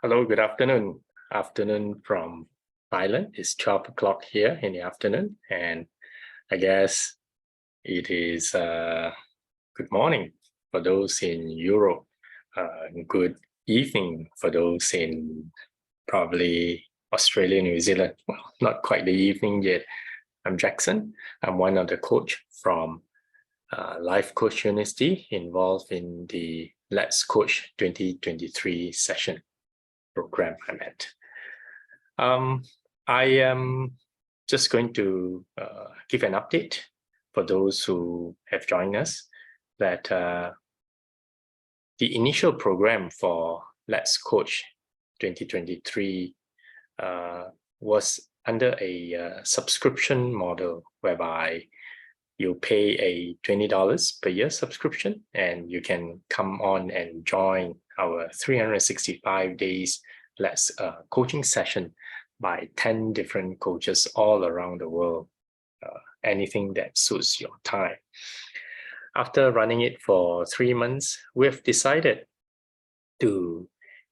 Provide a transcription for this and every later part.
Hello, good afternoon. Afternoon from Thailand. It's 12 o'clock here in the afternoon, and I guess it is good morning for those in Europe. Good evening for those in probably Australia, New Zealand. Well, not quite the evening yet. I'm Jackson. I'm one of the coach from Life Coach University involved in the Let's Coach 2023 session program I'm at. I am just going to give an update for those who have joined us that the initial program for Let's Coach 2023 was under a subscription model whereby you pay a $20 per year subscription and you can come on and join our 365 days Let's coaching session by 10 different coaches all around the world, anything that suits your time. After running it for 3 months, we've decided to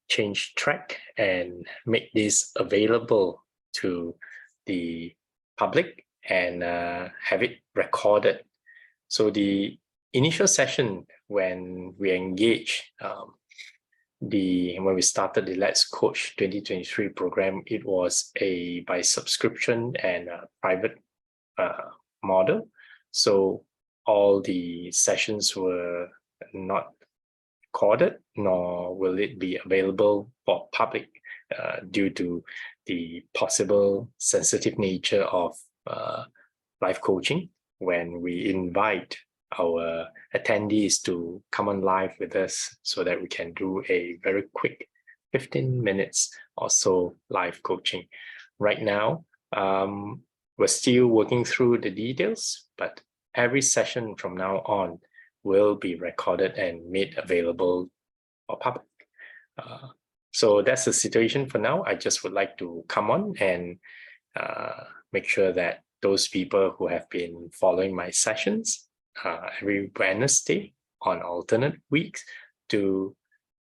change track and make this available to the public and have it recorded. So the initial session when we engage when we started the Let's Coach 2023 program, it was a by subscription and a private model. So all the sessions were not recorded, nor will it be available for public due to the possible sensitive nature of life coaching when we invite our attendees to come on live with us so that we can do a very quick 15 minutes or so live coaching. Right now, we're still working through the details, but every session from now on will be recorded and made available for public. So that's the situation for now. I just would like to come on and make sure that those people who have been following my sessions every Wednesday on alternate weeks to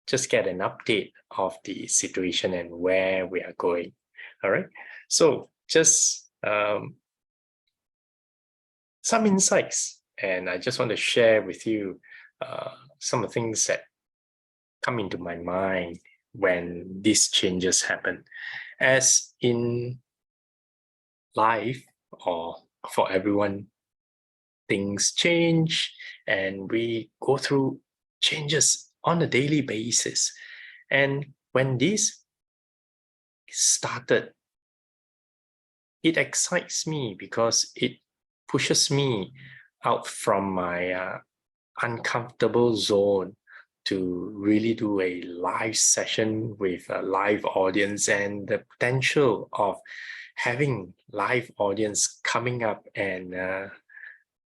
just get an update of the situation and where we are going. All right. So just some insights, and I just want to share with you some of the things that come into my mind when these changes happen. As in life, or for everyone, things change and we go through changes on a daily basis. And when this started, it excites me because it pushes me out from my uncomfortable zone to really do a live session with a live audience, and the potential of having live audience coming up, and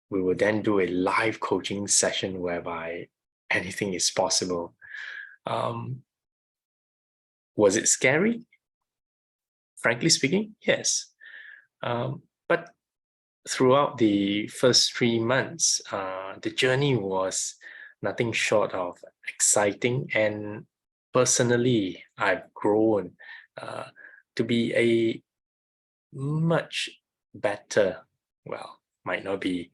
we will then do a live coaching session whereby anything is possible. Was it scary? Frankly speaking, yes. But throughout the first 3 months, the journey was nothing short of exciting, and personally, I've grown to be a much better, well, might not be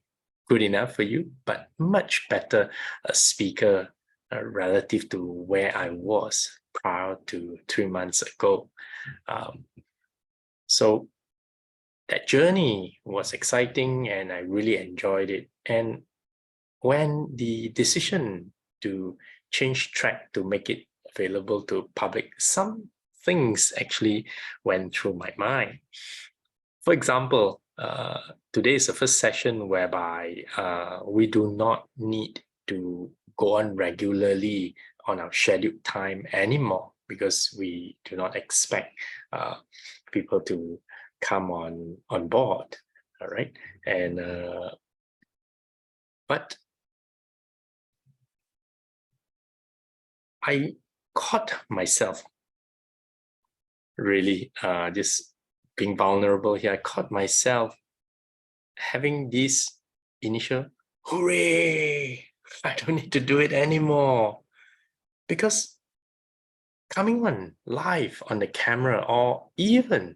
good enough for you, but much better speaker relative to where I was prior to 3 months ago. So that journey was exciting and I really enjoyed it. And when the decision to change track to make it available to public, some things actually went through my mind. For example, today is the first session whereby we do not need to go on regularly on our scheduled time anymore, because we do not expect people to come on board. All right. And but I caught myself really just being vulnerable here. I caught myself having this initial hooray, I don't need to do it anymore, because coming on live on the camera or even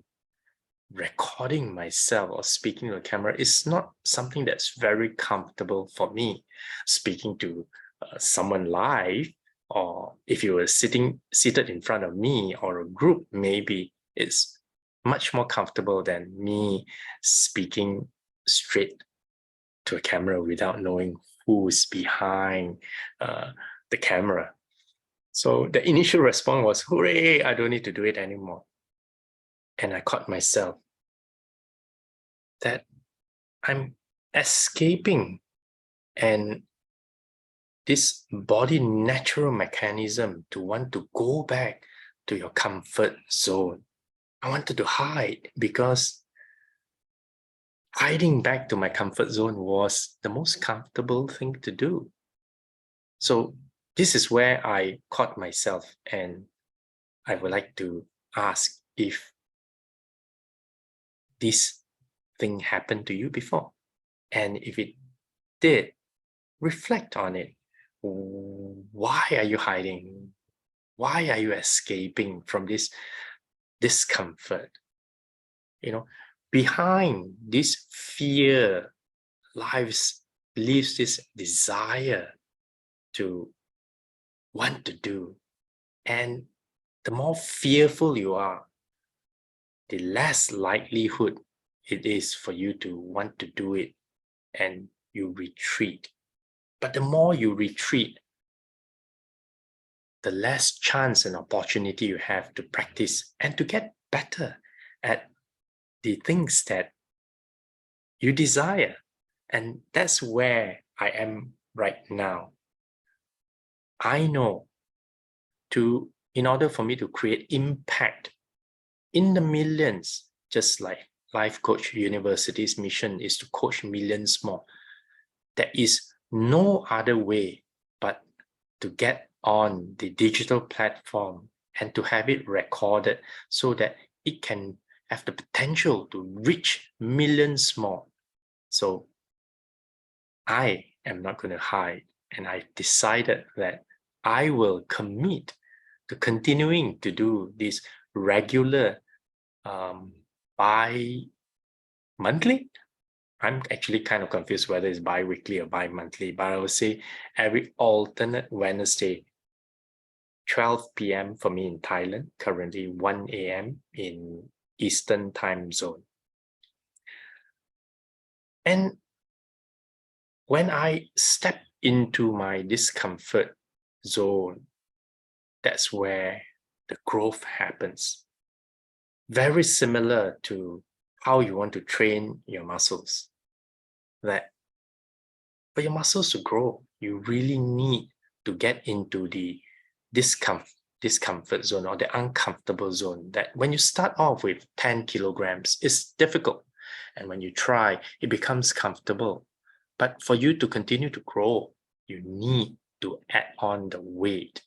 recording myself or speaking to the camera is not something that's very comfortable for me. Speaking to someone live, or if you were seated in front of me or a group, maybe it's much more comfortable than me speaking straight to a camera without knowing who's behind the camera. So the initial response was, hooray, I don't need to do it anymore. And I caught myself that I'm escaping, and this body natural mechanism to want to go back to your comfort zone. I wanted to hide because hiding back to my comfort zone was the most comfortable thing to do. So this is where I caught myself, and I would like to ask if this thing happened to you before. And if it did, reflect on it. Why are you hiding? Why are you escaping from this discomfort? You know, behind this fear lives this desire to want to do. And the more fearful you are, the less likelihood it is for you to want to do it, and you retreat. But the more you retreat, the less chance and opportunity you have to practice and to get better at the things that you desire. And that's where I am right now. I know in order for me to create impact in the millions, just like Life Coach University's mission is to coach millions more, there is no other way but to get on the digital platform and to have it recorded so that it can have the potential to reach millions more. So I am not going to hide, and I've decided that I will commit to continuing to do this regular bi-monthly. I'm actually kind of confused whether it's bi-weekly or bi-monthly, but I would say every alternate Wednesday, 12 p.m. for me in Thailand, currently 1 a.m. in Eastern time zone. And when I step into my discomfort zone, that's where the growth happens. Very similar to how you want to train your muscles. That for your muscles to grow, you really need to get into the discomfort zone or the uncomfortable zone. That when you start off with 10 kilograms, it's difficult. And when you try, it becomes comfortable. But for you to continue to grow, you need to add on the weight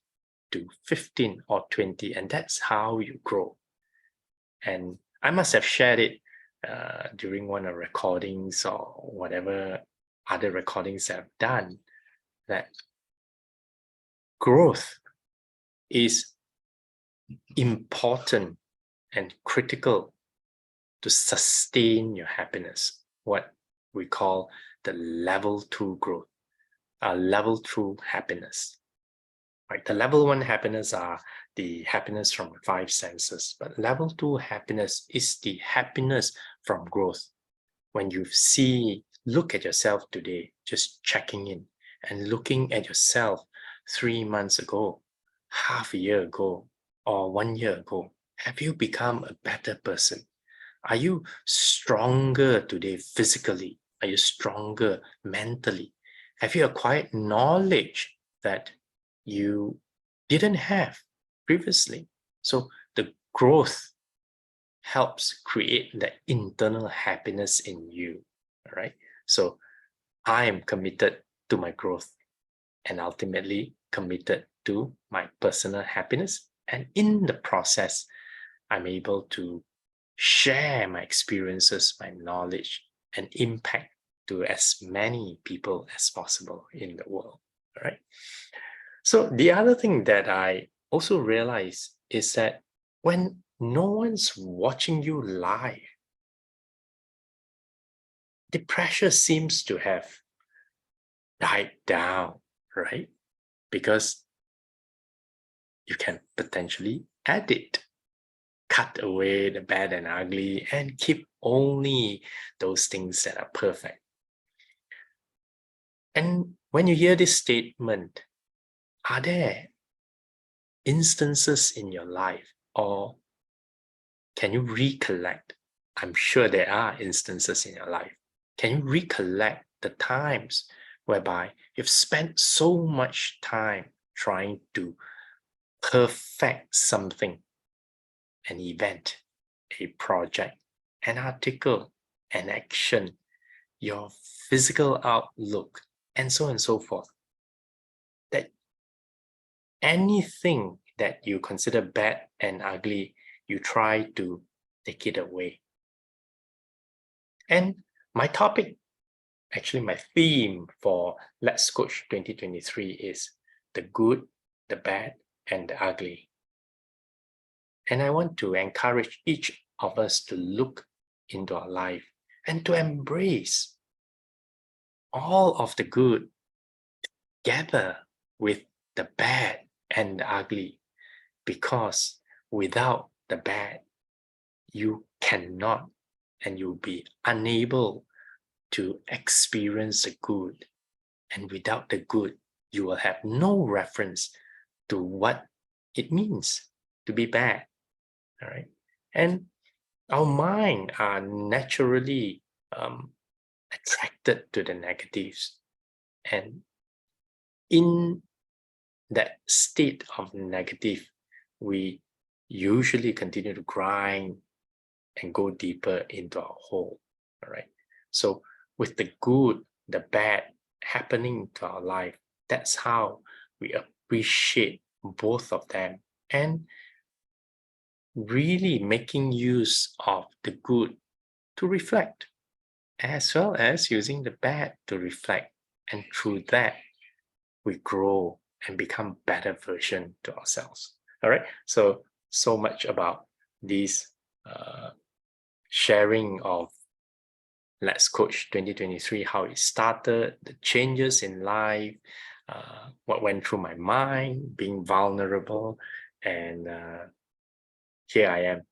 to 15 or 20, and that's how you grow. And I must have shared it during one of the recordings or whatever other recordings I've done, that growth is important and critical to sustain your happiness, what we call the level 2 growth, level 2 happiness. Right? The level 1 happiness are the happiness from 5 senses, but level 2 happiness is the happiness from growth. When you look at yourself today, just checking in and looking at yourself 3 months ago, half a year ago, or 1 year ago, have you become a better person? Are you stronger today physically? Are you stronger mentally? Have you acquired knowledge that you didn't have previously? So the growth helps create the internal happiness in you, all right? So I am committed to my growth and ultimately committed to my personal happiness. And in the process, I'm able to share my experiences, my knowledge, and impact to as many people as possible in the world, all right? So the other thing that I also realize is that when no one's watching you live, the pressure seems to have died down, right? Because you can potentially edit, cut away the bad and ugly, and keep only those things that are perfect. And when you hear this statement, are there instances in your life, or can you recollect? I'm sure there are instances in your life. Can you recollect the times whereby you've spent so much time trying to perfect something, an event, a project, an article, an action, your physical outlook, and so on and so forth? That anything that you consider bad and ugly, you try to take it away. And my topic, actually my theme for Let's Coach 2023 is the good, the bad, and the ugly. And I want to encourage each of us to look into our life and to embrace all of the good together with the bad and the ugly, because without the bad, you cannot and you'll be unable to experience the good. And without the good, you will have no reference to what it means to be bad. All right. And our mind are naturally attracted to the negatives. And in that state of negative, we usually continue to grind and go deeper into our hole. All right. So with the good, the bad happening to our life, that's how we appreciate both of them and really making use of the good to reflect, as well as using the bad to reflect. And through that, we grow and become better version to ourselves. All right. So much about these sharing of Let's Coach 2023, how it started, the changes in life, what went through my mind, being vulnerable, and here I am,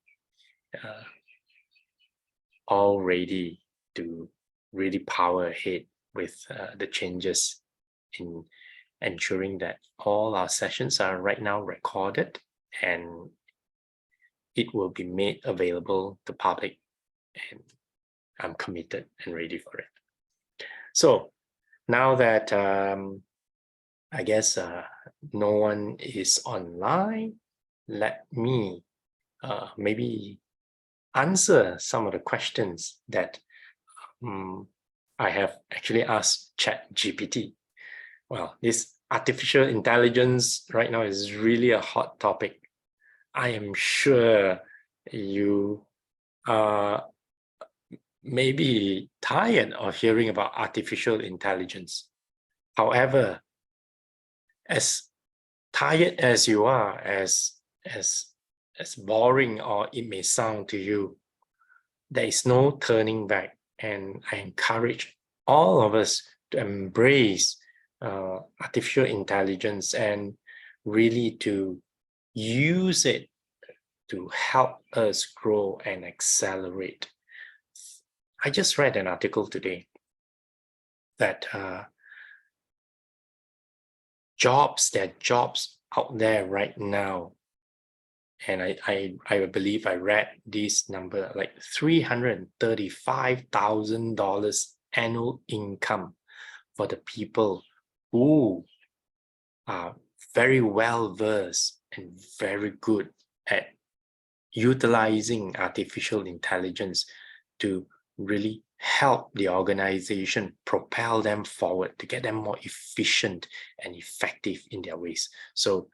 all ready to really power ahead with the changes in ensuring that all our sessions are right now recorded and it will be made available to public, and I'm committed and ready for it. So now that I guess no one is online, let me maybe answer some of the questions that I have actually asked ChatGPT. Well, this artificial intelligence right now is really a hot topic. I am sure you are maybe tired of hearing about artificial intelligence. However, as tired as you are, as boring or it may sound to you, there is no turning back. And I encourage all of us to embrace artificial intelligence and really to use it to help us grow and accelerate. I just read an article today that there are jobs out there right now, and I believe I read this number, like $335,000 annual income for the people who are very well versed and very good at utilizing artificial intelligence to really help the organization propel them forward, to get them more efficient and effective in their ways. So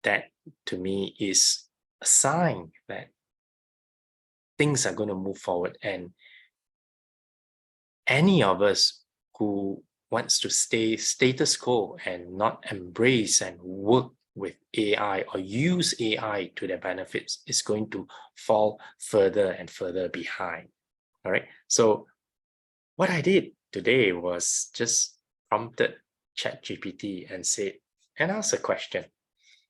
that to me is a sign that things are going to move forward, and any of us who wants to stay status quo and not embrace and work with AI or use AI to their benefits is going to fall further and further behind. All right. So what I did today was just prompted ChatGPT and asked a question.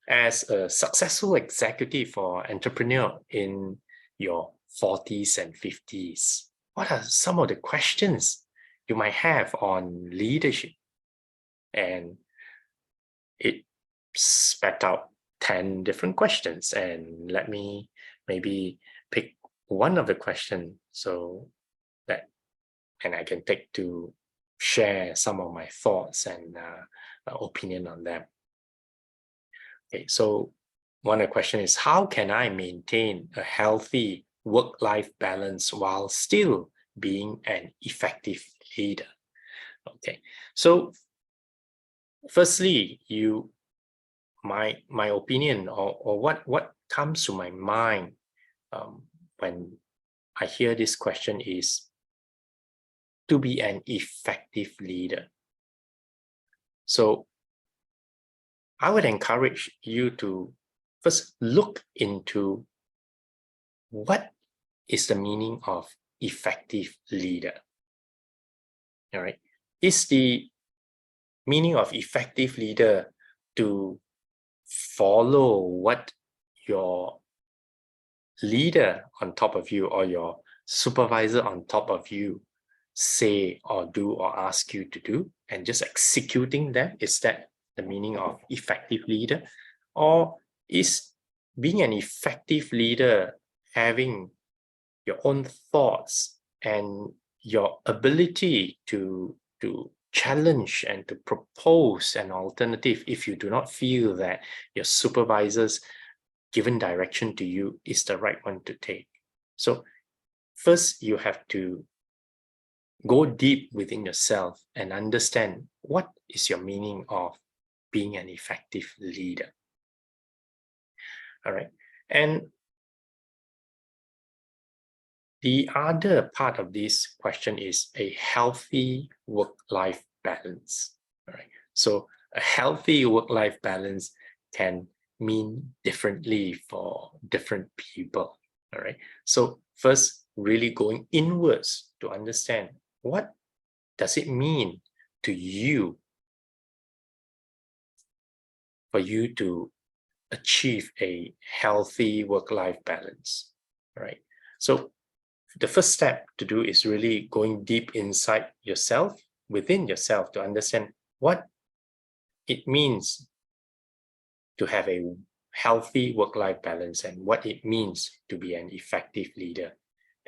As a successful executive or entrepreneur in your 40s and 50s, what are some of the questions you might have on leadership? And it spat out 10 different questions, and let me maybe pick one of the questions so that I can take to share some of my thoughts and opinion on them. Okay, so one of the questions is, how can I maintain a healthy work-life balance while still being an effective leader? Okay, so firstly, my opinion or what comes to my mind when I hear this question is to be an effective leader. So I would encourage you to first look into what is the meaning of effective leader. All right. Is the meaning of effective leader to follow what your leader on top of you or your supervisor on top of you say or do or ask you to do and just executing them? Is that the meaning of effective leader? Or is being an effective leader having your own thoughts and your ability to challenge and to propose an alternative if you do not feel that your supervisor's given direction to you is the right one to take? So first, you have to go deep within yourself and understand what is your meaning of being an effective leader. All right. And the other part of this question is a healthy work-life balance. All right. So a healthy work-life balance can mean differently for different people. All right. So first, really going inwards to understand what does it mean to you for you to achieve a healthy work-life balance. All right. So the first step to do is really going deep inside yourself, within yourself, to understand what it means to have a healthy work-life balance and what it means to be an effective leader.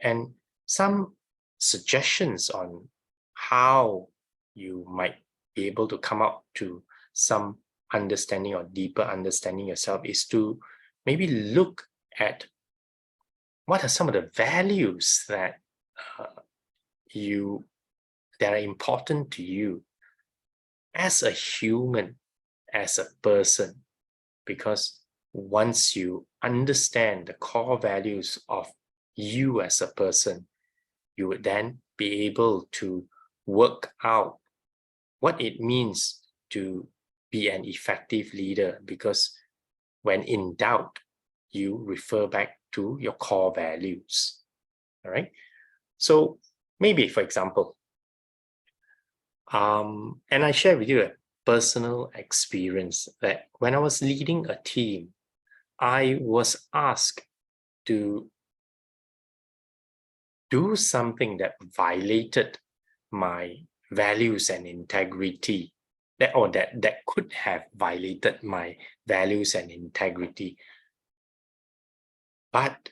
And some suggestions on how you might be able to come up to some understanding or deeper understanding yourself is to maybe look at what are some of the values that that are important to you as a human, as a person. Because once you understand the core values of you as a person, you would then be able to work out what it means to be an effective leader. Because when in doubt, you refer back to your core values. All right. So maybe, for example, and I share with you a personal experience that when I was leading a team, I was asked to do something that violated my values and integrity, that could have violated my values and integrity. But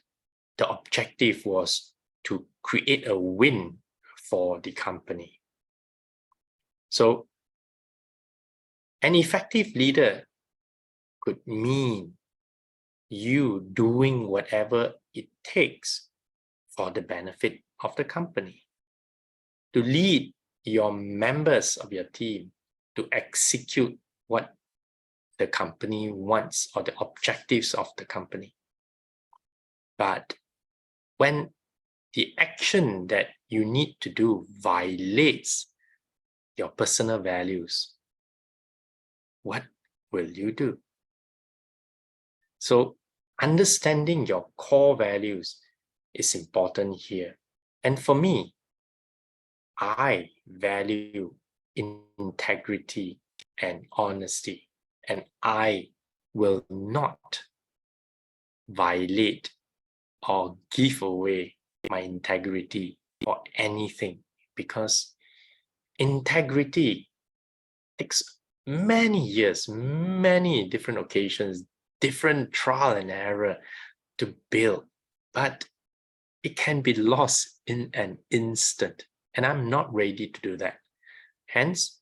the objective was to create a win for the company. So an effective leader could mean you doing whatever it takes for the benefit of the company, to lead your members of your team to execute what the company wants or the objectives of the company. But when the action that you need to do violates your personal values, what will you do? So understanding your core values is important here. And for me, I value integrity and honesty, and I will not violate or give away my integrity for anything, because integrity takes many years, many different occasions, different trial and error to build, but it can be lost in an instant, and I'm not ready to do that. Hence,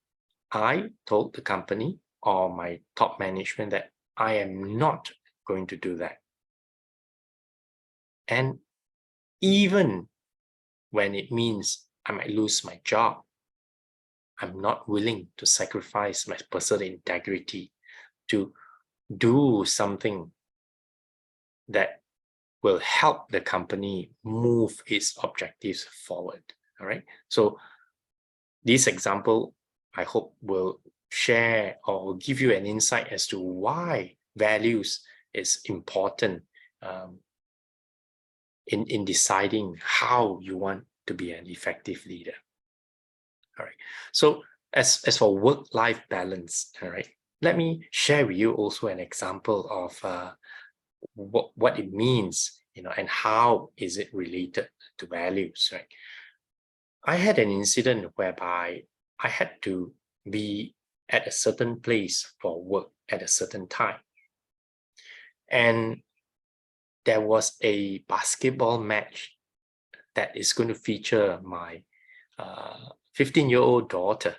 I told the company or my top management that I am not going to do that. And even when it means I might lose my job, I'm not willing to sacrifice my personal integrity to do something that will help the company move its objectives forward. All right. So this example, I hope, will share or give you an insight as to why values is important in deciding how you want to be an effective leader. All right. So as for work-life balance, all right, let me share with you also an example of what it means, and how is it related to values, right? I had an incident whereby I had to be at a certain place for work at a certain time. And there was a basketball match that is going to feature my 15-year-old daughter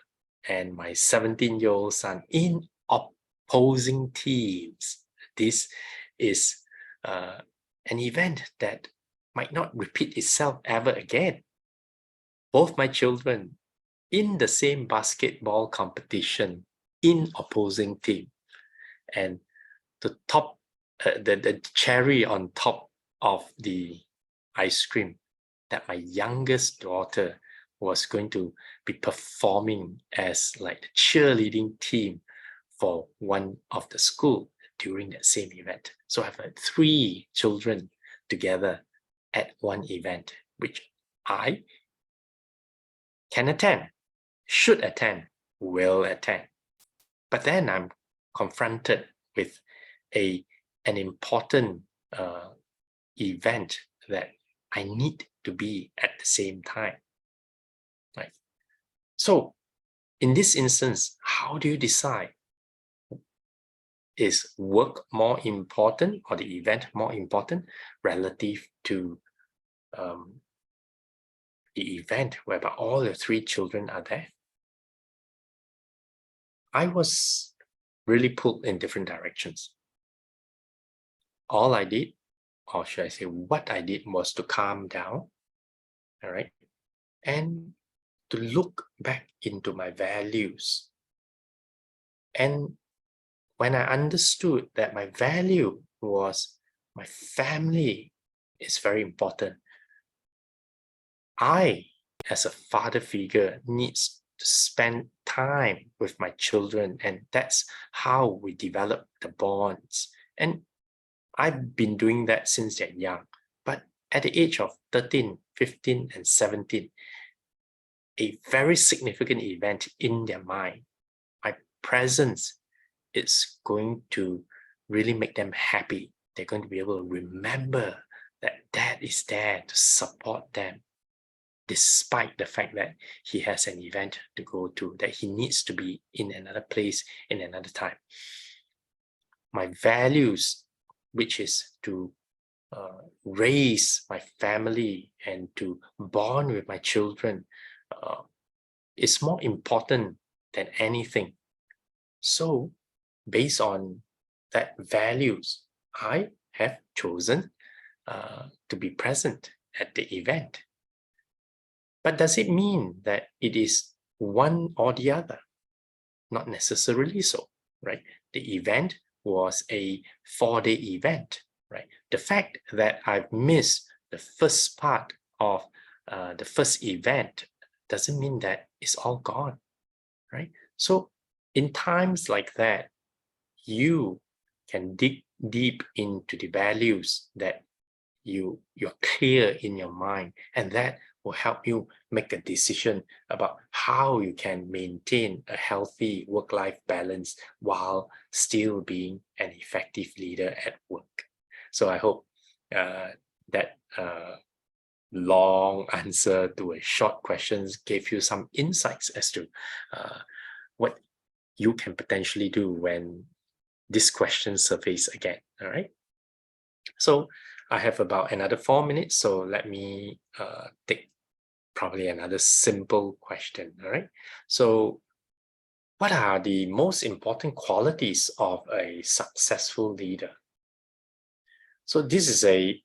and my 17-year-old son in opposing teams. This is an event that might not repeat itself ever again. Both my children in the same basketball competition in opposing team, and the top, the cherry on top of the ice cream, that my youngest daughter was going to be performing as like the cheerleading team for one of the school during that same event. So I've had 3 children together at one event, which I can attend, should attend, will attend. But then I'm confronted with an important event that I need to be at the same time. Right? So in this instance, how do you decide? Is work more important or the event more important relative to the event whereby all the 3 children are there? I was really pulled in different directions. All I did, or should I say what I did, was to calm down, all right, and to look back into my values. And when I understood that my value was my family is very important, I, as a father figure, needs to spend time with my children, and that's how we develop the bonds. And I've been doing that since they're young. But at the age of 13, 15, and 17, a very significant event in their mind, my presence is going to really make them happy. They're going to be able to remember that Dad is there to support them, despite the fact that he has an event to go to, that he needs to be in another place in another time. My values, which is to raise my family and to bond with my children, is more important than anything. So based on that values, I have chosen to be present at the event. But does it mean that it is one or the other? Not necessarily so, right? The event was a 4-day event, right? The fact that I've missed the first part of the first event doesn't mean that it's all gone, right? So in times like that, you can dig deep into the values that you're clear in your mind, and that will help you make a decision about how you can maintain a healthy work-life balance while still being an effective leader at work. So I hope that long answer to a short question gave you some insights as to what you can potentially do when this question surfaces again. All right. So I have about another 4 minutes, so let me take probably another simple question. All right. So what are the most important qualities of a successful leader? So this is a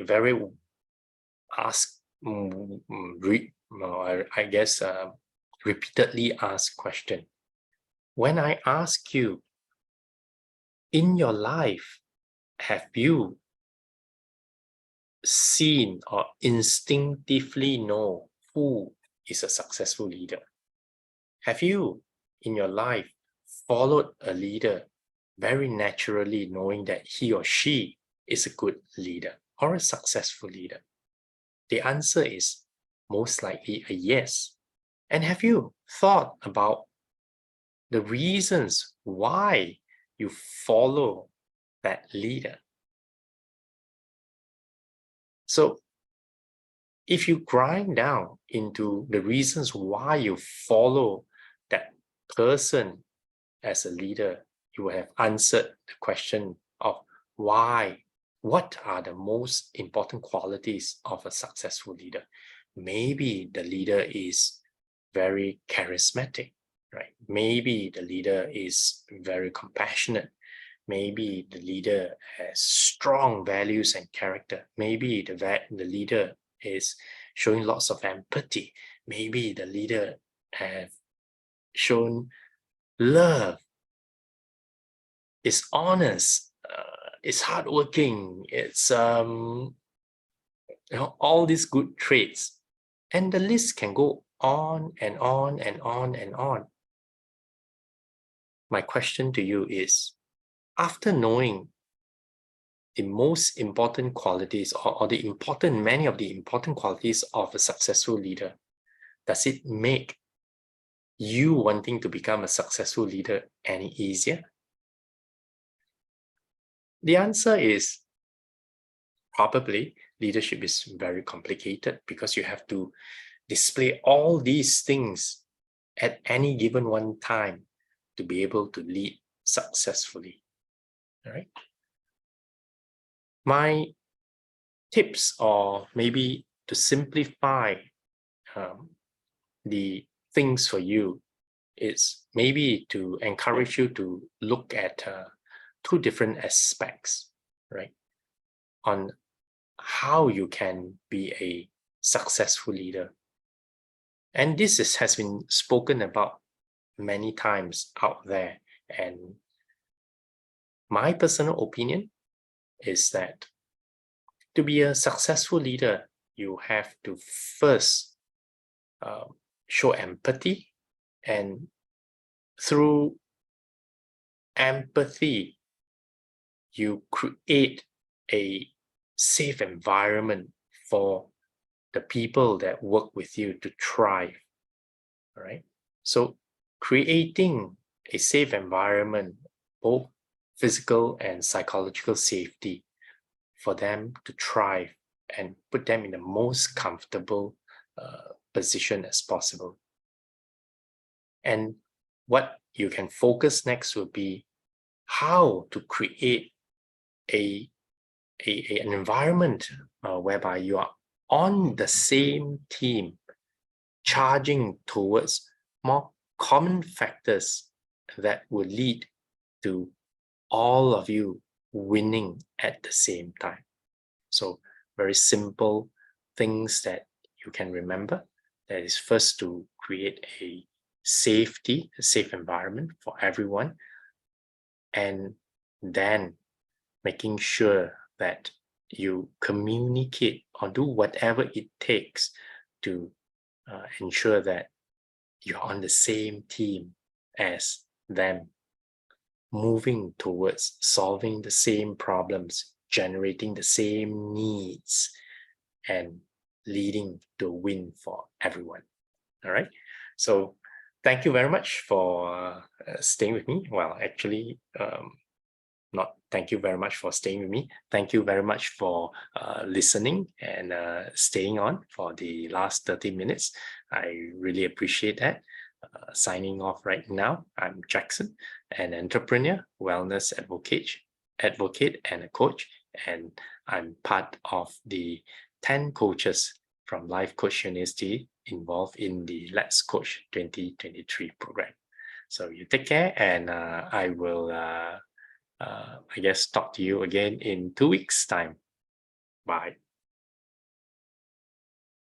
very asked, I guess, repeatedly asked question. When I ask you, in your life, have you seen or instinctively know who is a successful leader? Have you, in your life, followed a leader very naturally, knowing that he or she is a good leader or a successful leader? The answer is most likely a yes. And have you thought about the reasons why you follow that leader? So if you grind down into the reasons why you follow that person as a leader, you will have answered the question of why. What are the most important qualities of a successful leader? Maybe the leader is very charismatic, right? Maybe the leader is very compassionate. Maybe the leader has strong values and character. Maybe the leader is showing lots of empathy. Maybe the leader has shown love, is honest, is hardworking, it's all these good traits. And the list can go on and on and on and on. My question to you is, after knowing the most important qualities or many of the important qualities of a successful leader, does it make you wanting to become a successful leader any easier? The answer is probably leadership is very complicated because you have to display all these things at any given one time to be able to lead successfully. All right. My tips, or maybe to simplify the things for you, is maybe to encourage you to look at two different aspects, right, on how you can be a successful leader. And this has been spoken about many times out there. And my personal opinion is that to be a successful leader, you have to first show empathy, and through empathy, you create a safe environment for the people that work with you to thrive. All right. So creating a safe environment, both physical and psychological safety, for them to thrive and put them in the most comfortable position as possible. And what you can focus next will be how to create an environment whereby you are on the same team, charging towards more common factors that will lead to all of you winning at the same time. So very simple things that you can remember. That is, first, to create a safe environment for everyone, and then making sure that you communicate or do whatever it takes to ensure that you're on the same team as them. moving towards solving the same problems, generating the same needs, and leading to a win for everyone. All right. So thank you very much for staying with me. Well, actually, not thank you very much for staying with me. Thank you very much for listening and staying on for the last 30 minutes. I really appreciate that. Signing off right now, I'm Jackson, an entrepreneur, wellness advocate and a coach, and I'm part of the 10 coaches from Life Coach University involved in the Let's Coach 2023 program. So you take care, and I will I guess talk to you again in 2 weeks' time. Bye.